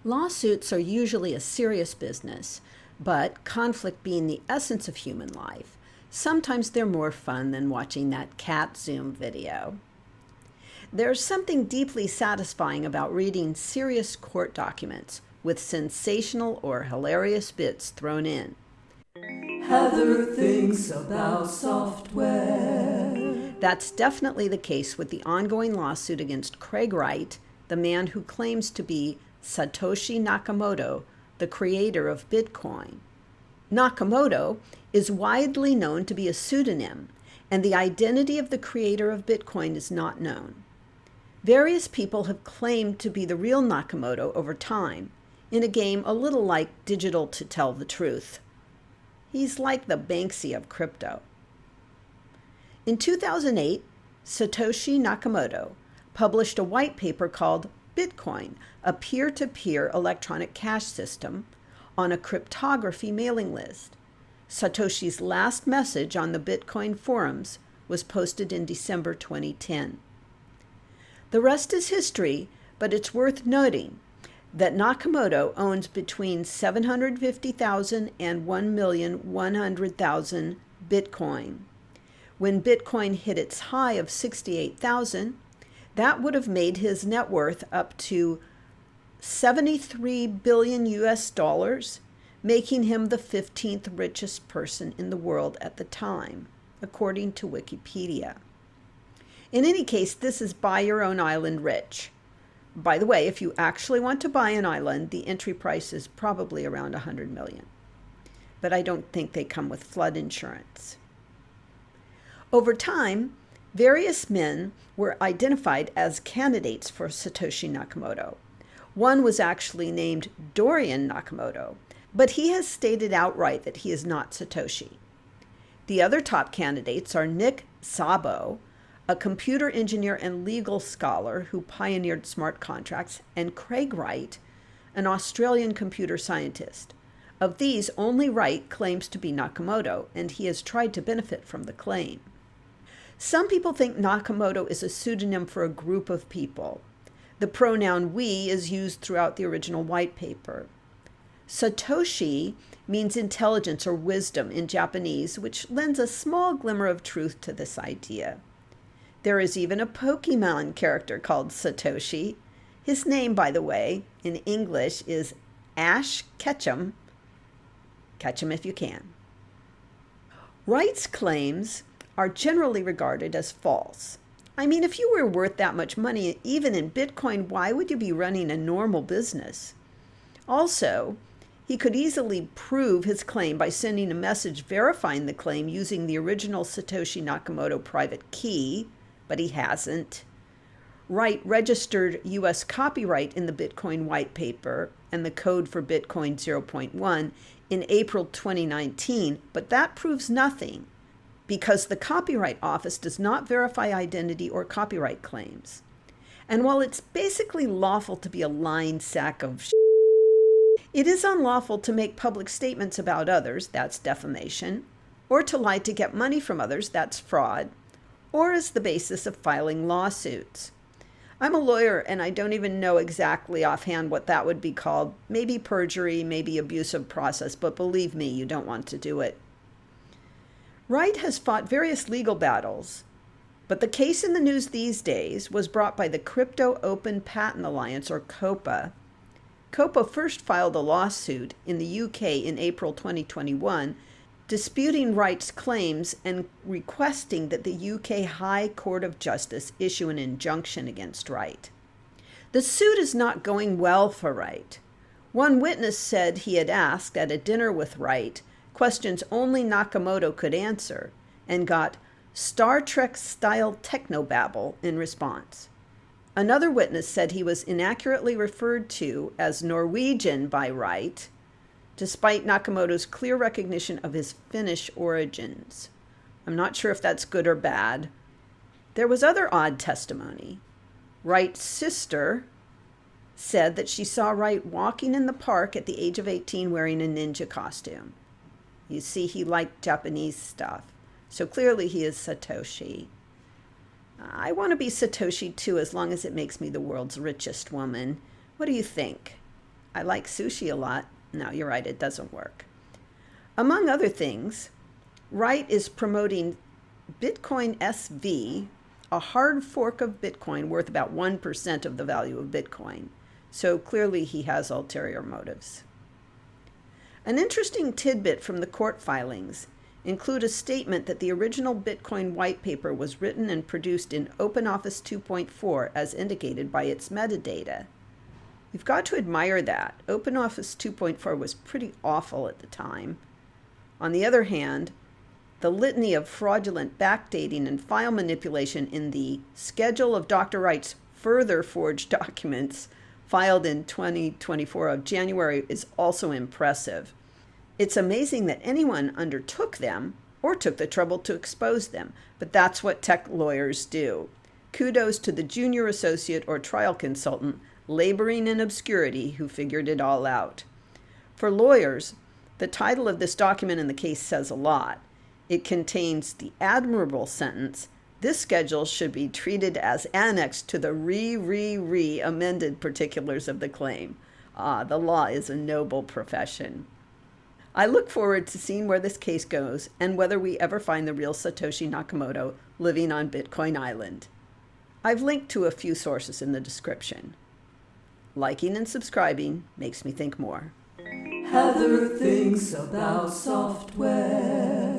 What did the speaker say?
Lawsuits are usually a serious business, but conflict being the essence of human life, sometimes they're more fun than watching that cat Zoom video. There's something deeply satisfying about reading serious court documents with sensational or hilarious bits thrown in. Heather thinks about software. That's definitely the case with the ongoing lawsuit against Craig Wright, the man who claims to be Satoshi Nakamoto, the creator of Bitcoin. Nakamoto is widely known to be a pseudonym, and the identity of the creator of Bitcoin is not known. Various people have claimed to be the real Nakamoto over time, in a game a little like Digital to Tell the Truth. He's like the Banksy of crypto. In 2008, Satoshi Nakamoto published a white paper called Bitcoin, a peer-to-peer electronic cash system, on a cryptography mailing list. Satoshi's last message on the Bitcoin forums was posted in December 2010. The rest is history, but it's worth noting that Nakamoto owns between 750,000 and 1,100,000 Bitcoin. When Bitcoin hit its high of 68,000, that would have made his net worth up to 73 billion US dollars, making him the 15th richest person in the world at the time, according to Wikipedia. In any case, this is buy your own island rich. By the way, if you actually want to buy an island, the entry price is probably around 100 million. But I don't think they come with flood insurance. Over time, various men were identified as candidates for Satoshi Nakamoto. One was actually named Dorian Nakamoto, but he has stated outright that he is not Satoshi. The other top candidates are Nick Szabo, a computer engineer and legal scholar who pioneered smart contracts, and Craig Wright, an Australian computer scientist. Of these, only Wright claims to be Nakamoto, and he has tried to benefit from the claim. Some people think Nakamoto is a pseudonym for a group of people. The pronoun we is used throughout the original white paper. Satoshi means intelligence or wisdom in Japanese, which lends a small glimmer of truth to this idea. There is even a Pokemon character called Satoshi. His name, by the way, in English is Ash Ketchum. Catch him if you can. Wright's claims are generally regarded as false. I mean, if you were worth that much money, even in Bitcoin, why would you be running a normal business? Also, he could easily prove his claim by sending a message verifying the claim using the original Satoshi Nakamoto private key, but he hasn't. Wright registered U.S. copyright in the Bitcoin white paper and the code for Bitcoin 0.1 in April 2019, but that proves nothing because the Copyright Office does not verify identity or copyright claims. And while it's basically lawful to be a lying sack of it is unlawful to make public statements about others, that's defamation, or to lie to get money from others, that's fraud, or as the basis of filing lawsuits. I'm a lawyer and I don't even know exactly offhand what that would be called. Maybe perjury, maybe abusive process, but believe me, you don't want to do it. Wright has fought various legal battles, but the case in the news these days was brought by the Crypto Open Patent Alliance, or COPA. COPA first filed a lawsuit in the UK in April 2021, disputing Wright's claims and requesting that the UK High Court of Justice issue an injunction against Wright. The suit is not going well for Wright. One witness said he had asked at a dinner with Wright questions only Nakamoto could answer and got Star Trek-style technobabble in response. Another witness said he was inaccurately referred to as Norwegian by Wright, despite Nakamoto's clear recognition of his Finnish origins. I'm not sure if that's good or bad. There was other odd testimony. Wright's sister said that she saw Wright walking in the park at the age of 18 wearing a ninja costume. You see, he liked Japanese stuff. So clearly he is Satoshi. I want to be Satoshi too, as long as it makes me the world's richest woman. What do you think? I like sushi a lot. No, you're right, it doesn't work. Among other things, Wright is promoting Bitcoin SV, a hard fork of Bitcoin worth about 1% of the value of Bitcoin. So clearly he has ulterior motives. An interesting tidbit from the court filings include a statement that the original Bitcoin white paper was written and produced in OpenOffice 2.4 as indicated by its metadata. You've got to admire that. OpenOffice 2.4 was pretty awful at the time. On the other hand, the litany of fraudulent backdating and file manipulation in the schedule of Dr. Wright's further forged documents filed in 2024 of January is also impressive. It's amazing that anyone undertook them or took the trouble to expose them, but that's what tech lawyers do. Kudos to the junior associate or trial consultant laboring in obscurity who figured it all out. For lawyers, the title of this document in the case says a lot. It contains the admirable sentence, "This schedule should be treated as annexed to the amended particulars of the claim." The law is a noble profession. I look forward to seeing where this case goes and whether we ever find the real Satoshi Nakamoto living on Bitcoin Island. I've linked to a few sources in the description. Liking and subscribing makes me think more. Heather thinks about software.